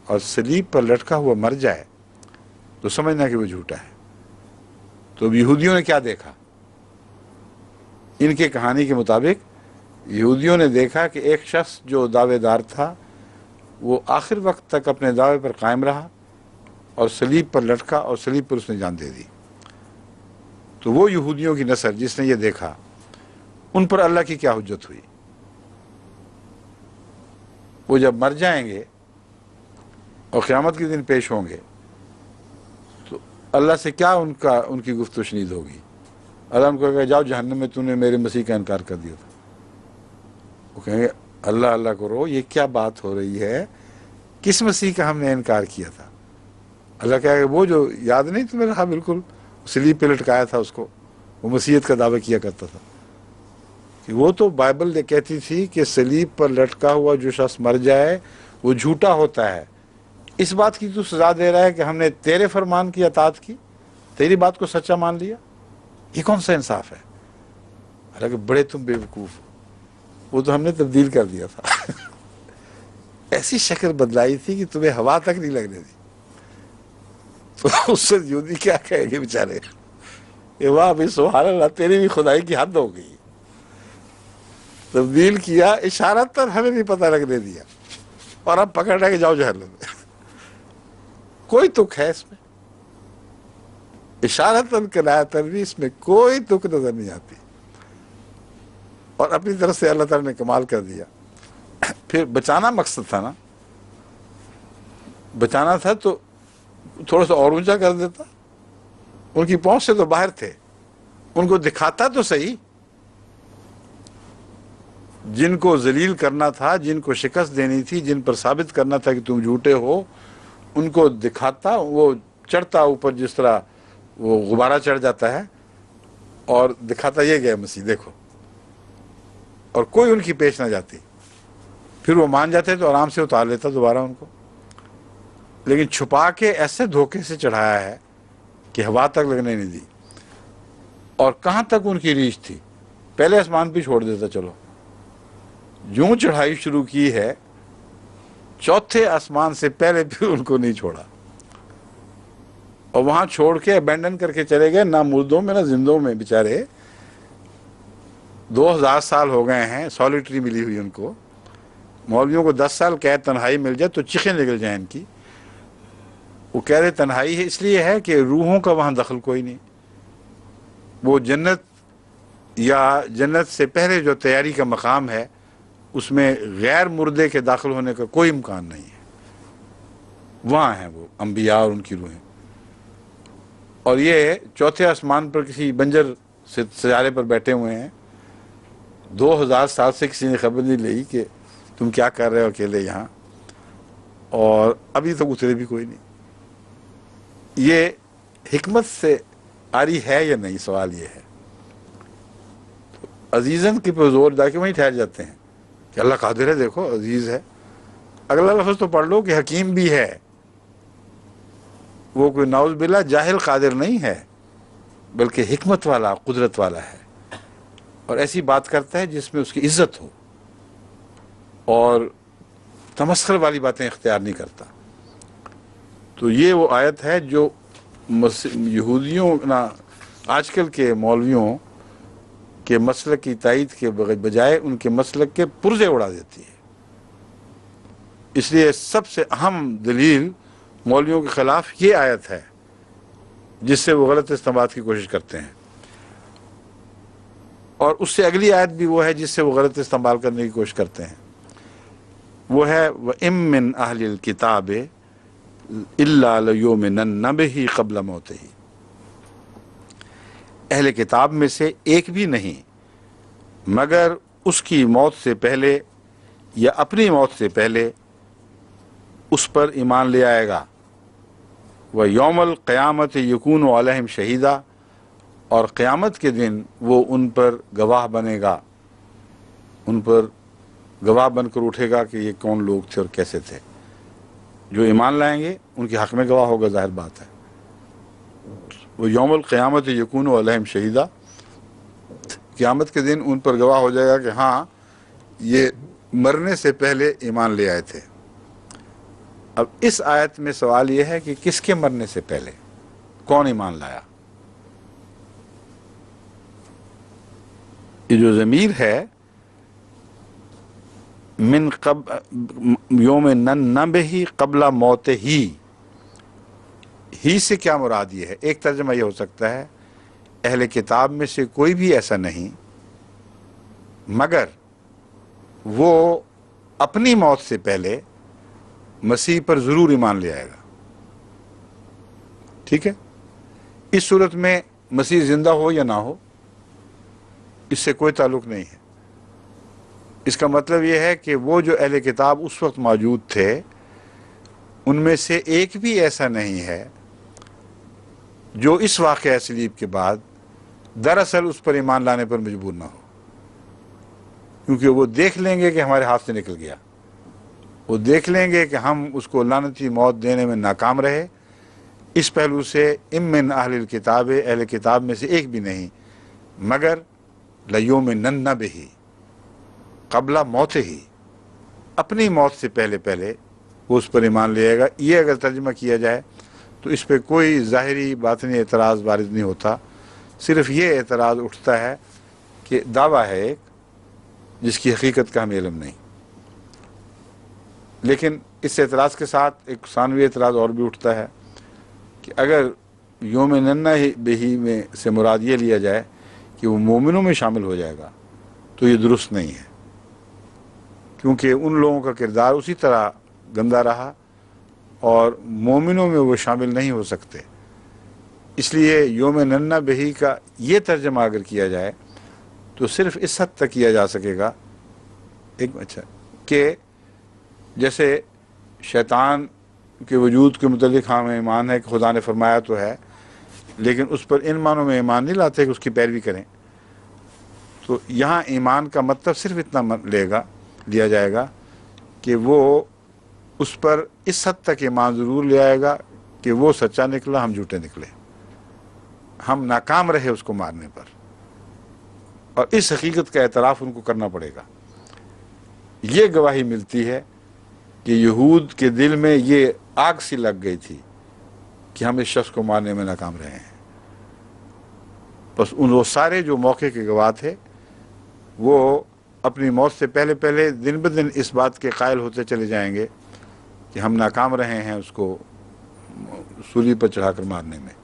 A: اور صلیب پر لٹکا ہوا مر جائے تو سمجھنا کہ وہ جھوٹا ہے۔ تو اب یہودیوں نے کیا دیکھا؟ ان کے کہانی کے مطابق یہودیوں نے دیکھا کہ ایک شخص جو دعوے دار تھا وہ آخر وقت تک اپنے دعوے پر قائم رہا، اور صلیب پر لٹکا اور صلیب پر اس نے جان دے دی۔ تو وہ یہودیوں کی نسل جس نے یہ دیکھا، ان پر اللہ کی کیا حجت ہوئی؟ وہ جب مر جائیں گے اور قیامت کے دن پیش ہوں گے تو اللہ سے کیا ان کی گفت و شنید ہوگی؟ اللہ ان کو کہے گا جاؤ جہنم میں، تو نے میرے مسیح کا انکار کر دیا تھا۔ وہ کہیں گے اللہ اللہ کرو، یہ کیا بات ہو رہی ہے، کس مسیح کا ہم نے انکار کیا تھا؟ اللہ کہے گا وہ جو یاد نہیں تمہیں رہا، بالکل صلیب پہ لٹکایا تھا اس کو، وہ مسیحیت کا دعویٰ کیا کرتا تھا کہ وہ تو بائبل کہتی تھی کہ صلیب پر لٹکا ہوا جو شخص مر جائے وہ جھوٹا ہوتا ہے۔ اس بات کی تو سزا دے رہا ہے کہ ہم نے تیرے فرمان کی اطاعت کی، تیری بات کو سچا مان لیا، یہ کون سا انصاف ہے؟ حالانکہ بڑے تم بے وقوف ہو، وہ تو ہم نے تبدیل کر دیا تھا ایسی شکل بدلائی تھی کہ تمہیں ہوا تک نہیں لگنے دی۔ تو اس سے یہودی کیا کہیں گے بیچارے کہ واہ بھائی سبحان اللہ، تیری بھی خدائی کی حد ہو گئی، تبدیل کیا، اشارت تر ہمیں نہیں پتہ لگنے دیا، اور اب پکڑ رہے کہ جاؤ جہنم میں۔ کوئی تک ہے اس میں؟ اشارتاً کنایتاً بھی اس میں کوئی تک نظر نہیں آتی، اور اپنی طرف سے اللہ تعالیٰ نے کمال کر دیا۔ پھر بچانا مقصد تھا نا، بچانا تھا تو تھوڑا سا اور اونچا کر دیتا، ان کی پہنچ سے تو باہر تھے، ان کو دکھاتا تو صحیح، جن کو ذلیل کرنا تھا، جن کو شکست دینی تھی، جن پر ثابت کرنا تھا کہ تم جھوٹے ہو، ان کو دکھاتا، وہ چڑھتا اوپر جس طرح وہ غبارہ چڑھ جاتا ہے، اور دکھاتا یہ گیا مسیح دیکھو، اور کوئی ان کی پیش نہ جاتی، پھر وہ مان جاتے تو آرام سے اتار لیتا دوبارہ ان کو، لیکن چھپا کے ایسے دھوکے سے چڑھایا ہے کہ ہوا تک لگنے نہیں دی۔ اور کہاں تک ان کی ریچ تھی؟ پہلے آسمان پہ چھوڑ دیتا، چلو یوں چڑھائی شروع کی ہے، چوتھے آسمان سے پہلے پھر ان کو نہیں چھوڑا، اور وہاں چھوڑ کے ابینڈن کر کے چلے گئے، نہ مردوں میں نہ زندوں میں، بیچارے 2000 سال ہو گئے ہیں سالیٹری ملی ہوئی ان کو۔ مولویوں کو 10 سال قید تنہائی مل جائے تو چیخیں نکل جائیں ان کی، وہ کہہ رہے تنہائی ہے، اس لیے ہے کہ روحوں کا وہاں دخل کوئی نہیں، وہ جنت یا جنت سے پہلے جو تیاری کا مقام ہے اس میں غیر مردے کے داخل ہونے کا کوئی امکان نہیں ہے، وہاں ہیں وہ انبیاء اور ان کی روحیں۔ اور یہ چوتھے آسمان پر کسی بنجر سیارے پر بیٹھے ہوئے ہیں، 2000 سال سے کسی نے خبر نہیں لی کہ تم کیا کر رہے ہو اکیلے یہاں، اور ابھی تک اترے بھی کوئی نہیں۔ یہ حکمت سے آری ہے یا نہیں، سوال یہ ہے۔ عزیزن کے پر زور ڈال کے وہیں ٹھہر جاتے ہیں کہ اللہ قادر ہے، دیکھو عزیز ہے، اگلا لفظ تو پڑھ لو کہ حکیم بھی ہے، وہ کوئی نعوذ باللہ جاہل قادر نہیں ہے، بلکہ حکمت والا، قدرت والا ہے، اور ایسی بات کرتا ہے جس میں اس کی عزت ہو، اور تمسخر والی باتیں اختیار نہیں کرتا۔ تو یہ وہ آیت ہے جو یہودیوں آج کل کے مولویوں کے مسلک کی تائید کے بجائے ان کے مسلک کے پرزے اڑا دیتی ہے۔ اس لیے سب سے اہم دلیل مولویوں کے خلاف یہ آیت ہے جس سے وہ غلط استنباط کی کوشش کرتے ہیں، اور اس سے اگلی آیت بھی وہ ہے جس سے وہ غلط استنباط کرنے کی کوشش کرتے ہیں، وہ ہے وَإِن مِّنْ أَهْلِ الْكِتَابِ إِلَّا لَيُؤْمِنَنَّ بِهِ قَبْلَ مَوْتِهِ، اہل کتاب میں سے ایک بھی نہیں مگر اس کی موت سے پہلے یا اپنی موت سے پہلے اس پر ایمان لے آئے گا۔ وَيَوْمَ الْقِيَامَةِ يَكُونُ عَلَيْهِمْ شَهِيدًا، اور قیامت کے دن وہ ان پر گواہ بنے گا، ان پر گواہ بن کر اٹھے گا کہ یہ کون لوگ تھے اور کیسے تھے۔ جو ایمان لائیں گے ان کے حق میں گواہ ہوگا، ظاہر بات ہے۔ وہ یوم القیامت یکون علیہم شہیدہ، قیامت کے دن ان پر گواہ ہو جائے گا کہ ہاں یہ مرنے سے پہلے ایمان لے آئے تھے۔ اب اس آیت میں سوال یہ ہے کہ کس کے مرنے سے پہلے کون ایمان لایا؟ یہ جو ضمیر ہے من یوم نن بہی قبل موت ہی، ہی سے کیا مراد یہ ہے؟ ایک ترجمہ یہ ہو سکتا ہے اہل کتاب میں سے کوئی بھی ایسا نہیں مگر وہ اپنی موت سے پہلے مسیح پر ضرور ایمان لے آئے گا. ٹھیک ہے؟ اس صورت میں مسیح زندہ ہو یا نہ ہو اس سے کوئی تعلق نہیں ہے. اس کا مطلب یہ ہے کہ وہ جو اہل کتاب اس وقت موجود تھے ان میں سے ایک بھی ایسا نہیں ہے جو اس واقعہ صلیب کے بعد دراصل اس پر ایمان لانے پر مجبور نہ ہو، کیونکہ وہ دیکھ لیں گے کہ ہمارے ہاتھ سے نکل گیا، وہ دیکھ لیں گے کہ ہم اس کو لعنتی موت دینے میں ناکام رہے. اس پہلو سے من اہل الکتاب، اہل کتاب میں سے ایک بھی نہیں مگر لیؤمنن بہ قبل موت ہی، اپنی موت سے پہلے وہ اس پر ایمان لے آئے گا. یہ اگر ترجمہ کیا جائے تو اس پہ کوئی ظاہری باطنی اعتراض وارد نہیں ہوتا، صرف یہ اعتراض اٹھتا ہے کہ دعویٰ ہے ایک جس کی حقیقت کا ہمیں علم نہیں. لیکن اس اعتراض کے ساتھ ایک ثانوی اعتراض اور بھی اٹھتا ہے کہ اگر یؤمنن بہ میں سے مراد یہ لیا جائے کہ وہ مومنوں میں شامل ہو جائے گا تو یہ درست نہیں ہے، کیونکہ ان لوگوں کا کردار اسی طرح گندا رہا اور مومنوں میں وہ شامل نہیں ہو سکتے. اس لیے یؤمنن بہ کا یہ ترجمہ اگر کیا جائے تو صرف اس حد تک کیا جا سکے گا کہ جیسے شیطان کے وجود کے متعلق ہمیں ایمان ہے کہ خدا نے فرمایا تو ہے، لیکن اس پر ان معنوں میں ایمان نہیں لاتے کہ اس کی پیروی کریں. تو یہاں ایمان کا مطلب صرف اتنا لیا جائے گا کہ وہ اس پر اس حد تک ایمان ضرور لے آئے گا کہ وہ سچا نکلا، ہم جھوٹے نکلے، ہم ناکام رہے اس کو مارنے پر، اور اس حقیقت کا اعتراف ان کو کرنا پڑے گا. یہ گواہی ملتی ہے کہ یہود کے دل میں یہ آگ سی لگ گئی تھی کہ ہم اس شخص کو مارنے میں ناکام رہے ہیں. بس وہ سارے جو موقع کے گواہ تھے وہ اپنی موت سے پہلے دن بدن اس بات کے قائل ہوتے چلے جائیں گے کہ ہم ناکام رہے ہیں اس کو سولی پر چڑھا کر مارنے میں.